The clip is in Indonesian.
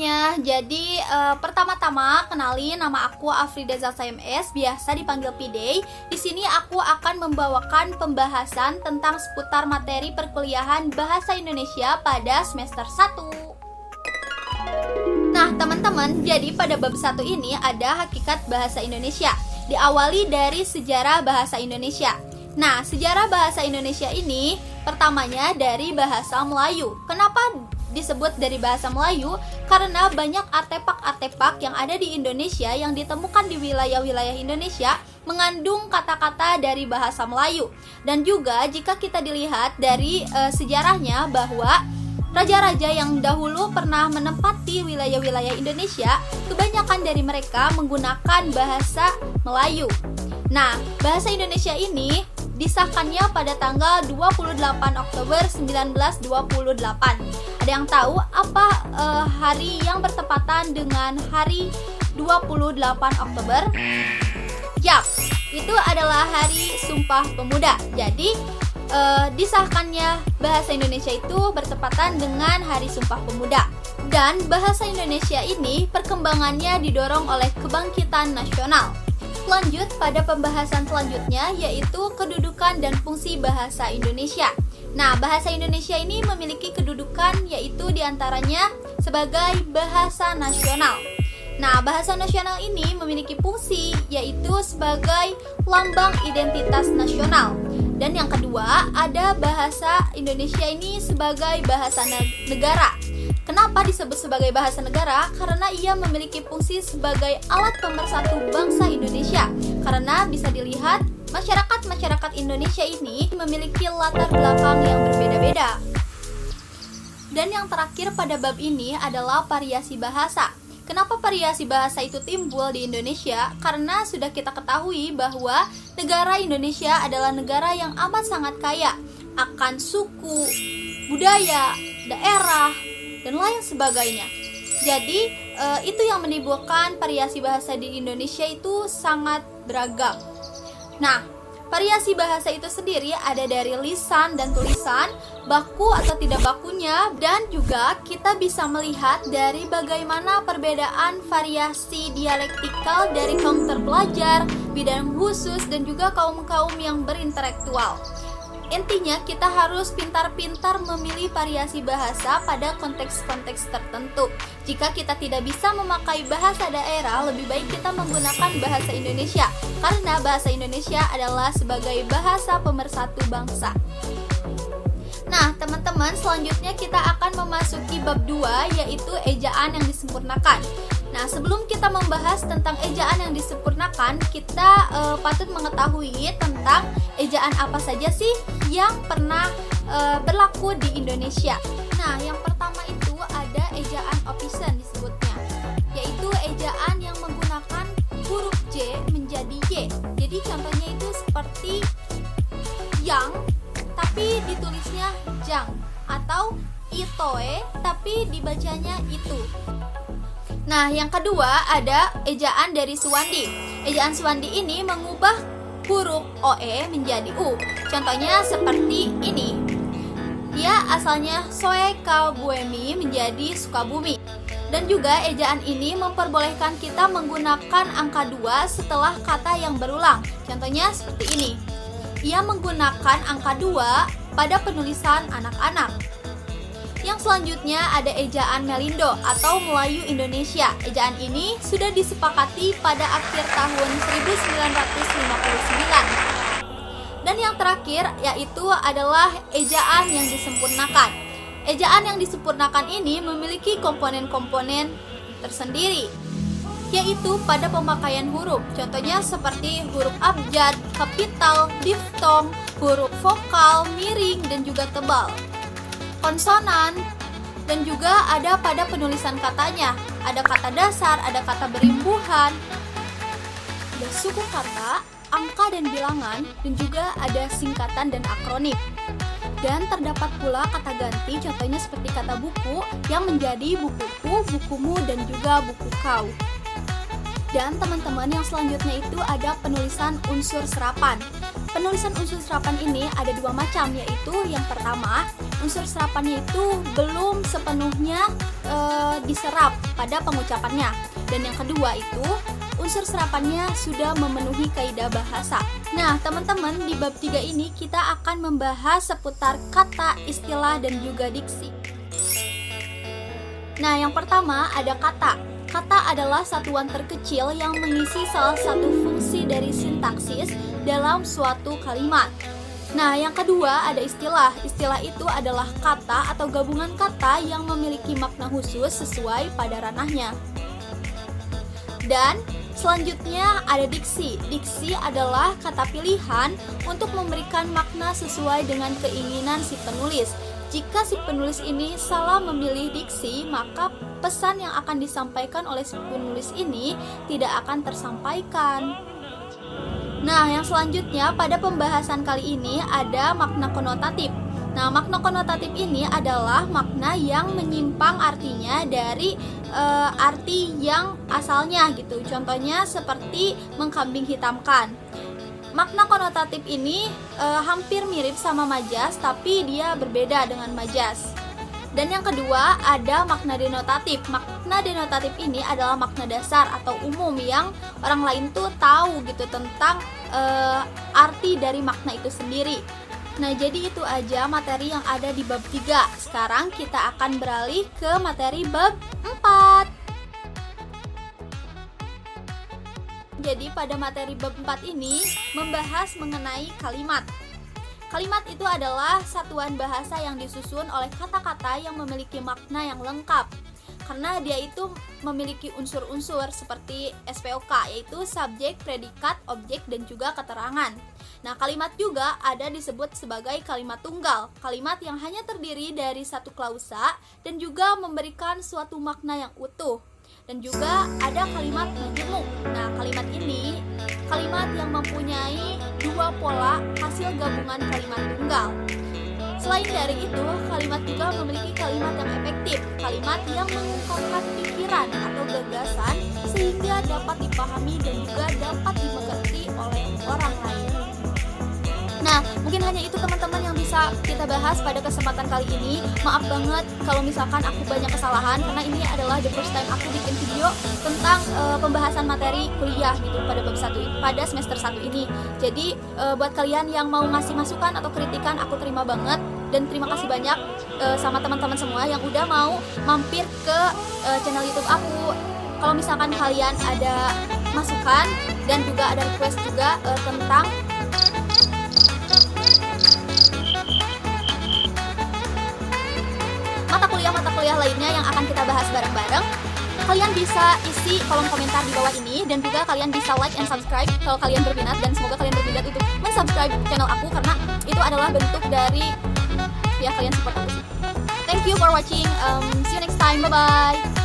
semuanya. Jadi pertama-tama kenalin, nama aku Afrida Zalsa MS, biasa dipanggil Pidey. Di sini aku akan membawakan pembahasan tentang seputar materi perkuliahan Bahasa Indonesia pada semester 1. Nah, teman-teman, jadi pada bab 1 ini ada hakikat bahasa Indonesia. Diawali dari sejarah bahasa Indonesia. Nah, sejarah bahasa Indonesia ini pertamanya dari bahasa Melayu. Kenapa disebut dari bahasa Melayu? Karena banyak artefak-artefak yang ada di Indonesia yang ditemukan di wilayah-wilayah Indonesia mengandung kata-kata dari bahasa Melayu. Dan juga jika kita dilihat dari sejarahnya bahwa raja-raja yang dahulu pernah menempati wilayah-wilayah Indonesia, kebanyakan dari mereka menggunakan bahasa Melayu. Nah, bahasa Indonesia ini disahkannya pada tanggal 28 Oktober 1928. Ada yang tahu apa hari yang bertepatan dengan hari 28 Oktober? Yap, itu adalah hari Sumpah Pemuda. Jadi, disahkannya bahasa Indonesia itu bertepatan dengan hari Sumpah Pemuda. Dan bahasa Indonesia ini perkembangannya didorong oleh kebangkitan nasional. Lanjut pada pembahasan selanjutnya, yaitu kedudukan dan fungsi bahasa Indonesia. Nah, bahasa Indonesia ini memiliki kedudukan yaitu diantaranya sebagai bahasa nasional. Nah, bahasa nasional ini memiliki fungsi yaitu sebagai lambang identitas nasional. Dan yang kedua, ada bahasa Indonesia ini sebagai bahasa negara. Kenapa disebut sebagai bahasa negara? Karena ia memiliki fungsi sebagai alat pemersatu bangsa Indonesia. Karena bisa dilihat, masyarakat Indonesia ini memiliki latar belakang yang berbeda-beda. Dan yang terakhir pada bab ini adalah variasi bahasa. Kenapa variasi bahasa itu timbul di Indonesia? Karena sudah kita ketahui bahwa negara Indonesia adalah negara yang amat sangat kaya akan suku, budaya, daerah, dan lain sebagainya. Jadi itu yang menimbulkan variasi bahasa di Indonesia itu sangat beragam. Nah, variasi bahasa itu sendiri ada dari lisan dan tulisan, baku atau tidak bakunya, dan juga kita bisa melihat dari bagaimana perbedaan variasi dialektikal dari kaum terpelajar, bidang khusus, dan juga kaum-kaum yang berintelektual. Intinya kita harus pintar-pintar memilih variasi bahasa pada konteks-konteks tertentu. Jika kita tidak bisa memakai bahasa daerah, lebih baik kita menggunakan bahasa Indonesia, karena bahasa Indonesia adalah sebagai bahasa pemersatu bangsa. Nah, teman-teman, selanjutnya kita akan memasuki bab 2, yaitu ejaan yang disempurnakan. Nah, sebelum kita membahas tentang ejaan yang disempurnakan, kita patut mengetahui tentang ejaan apa saja sih yang pernah berlaku di Indonesia. Nah, yang pertama itu ada ejaan opisen disebutnya, yaitu ejaan yang menggunakan huruf J menjadi Y. Jadi contohnya itu seperti yang tapi ditulisnya jang, atau itoe tapi dibacanya itu. Nah, yang kedua ada ejaan dari Suwandi. Ejaan Suwandi ini mengubah huruf OE menjadi U. Contohnya seperti ini. Ia asalnya Soekabuemi menjadi Sukabumi. Dan juga ejaan ini memperbolehkan kita menggunakan angka 2 setelah kata yang berulang. Contohnya seperti ini. Ia menggunakan angka 2 pada penulisan anak-anak. Yang selanjutnya ada ejaan Melindo atau Melayu Indonesia. Ejaan ini sudah disepakati pada akhir tahun 1959. Dan yang terakhir yaitu adalah ejaan yang disempurnakan. Ejaan yang disempurnakan ini memiliki komponen-komponen tersendiri, yaitu pada pemakaian huruf. Contohnya seperti huruf abjad, kapital, diftong, huruf vokal, miring, dan juga tebal. Konsonan, dan juga ada pada penulisan katanya. Ada kata dasar, ada kata berimbuhan, ada suku kata, angka dan bilangan, dan juga ada singkatan dan akronim. Dan terdapat pula kata ganti, contohnya seperti kata buku yang menjadi bukuku, bukumu, dan juga buku kau. Dan teman-teman, yang selanjutnya itu ada penulisan unsur serapan. Penulisan unsur serapan ini ada dua macam, yaitu yang pertama unsur serapannya itu belum sepenuhnya diserap pada pengucapannya. Dan yang kedua itu unsur serapannya sudah memenuhi kaidah bahasa. Nah, teman-teman, di bab 3 ini kita akan membahas seputar kata, istilah, dan juga diksi. Nah, yang pertama ada kata. Kata adalah satuan terkecil yang mengisi salah satu fungsi dari sintaksis dalam suatu kalimat. Nah, yang kedua ada istilah. Istilah itu adalah kata atau gabungan kata yang memiliki makna khusus sesuai pada ranahnya. Dan selanjutnya ada diksi. Diksi adalah kata pilihan untuk memberikan makna sesuai dengan keinginan si penulis. Jika si penulis ini salah memilih diksi, maka pesan yang akan disampaikan oleh si penulis ini tidak akan tersampaikan. Nah, yang selanjutnya pada pembahasan kali ini ada makna konotatif. Nah, makna konotatif ini adalah makna yang menyimpang artinya dari arti yang asalnya gitu. Contohnya seperti mengkambing hitamkan. Makna konotatif ini hampir mirip sama majas, tapi dia berbeda dengan majas. Dan yang kedua ada makna denotatif. Makna denotatif ini adalah makna dasar atau umum yang orang lain tuh tahu gitu tentang arti dari makna itu sendiri. Nah, jadi itu aja materi yang ada di bab 3. Sekarang kita akan beralih ke materi bab 4. Jadi pada materi bab 4 ini membahas mengenai kalimat. Kalimat itu adalah satuan bahasa yang disusun oleh kata-kata yang memiliki makna yang lengkap. Karena dia itu memiliki unsur-unsur seperti SPOK, yaitu subjek, predikat, objek, dan juga keterangan. Nah, kalimat juga ada disebut sebagai kalimat tunggal, kalimat yang hanya terdiri dari satu klausa dan juga memberikan suatu makna yang utuh. Dan juga ada kalimat majemuk. Nah, kalimat ini kalimat yang mempunyai dua pola hasil gabungan kalimat tunggal. Selain dari itu, kalimat juga memiliki kalimat yang efektif, kalimat yang mengungkapkan pikiran atau gagasan sehingga dapat dipahami dan juga dapat dimengerti oleh orang lain. Nah, mungkin hanya itu teman-teman yang bisa kita bahas pada kesempatan kali ini. Maaf banget kalau misalkan aku banyak kesalahan, karena ini adalah the first time aku bikin video tentang pembahasan materi kuliah gitu pada bab 1 pada semester 1 ini. Jadi buat kalian yang mau ngasih masukan atau kritikan, aku terima banget. Dan terima kasih banyak sama teman-teman semua yang udah mau mampir ke channel YouTube aku. Kalau misalkan kalian ada masukan dan juga ada request juga tentang mata kuliah lainnya yang akan kita bahas bareng-bareng, kalian bisa isi kolom komentar di bawah ini, dan juga kalian bisa like and subscribe kalau kalian berminat, dan semoga kalian berminat untuk mensubscribe channel aku karena itu adalah bentuk dari ya kalian support aku sih. Thank you for watching. See you next time. Bye bye.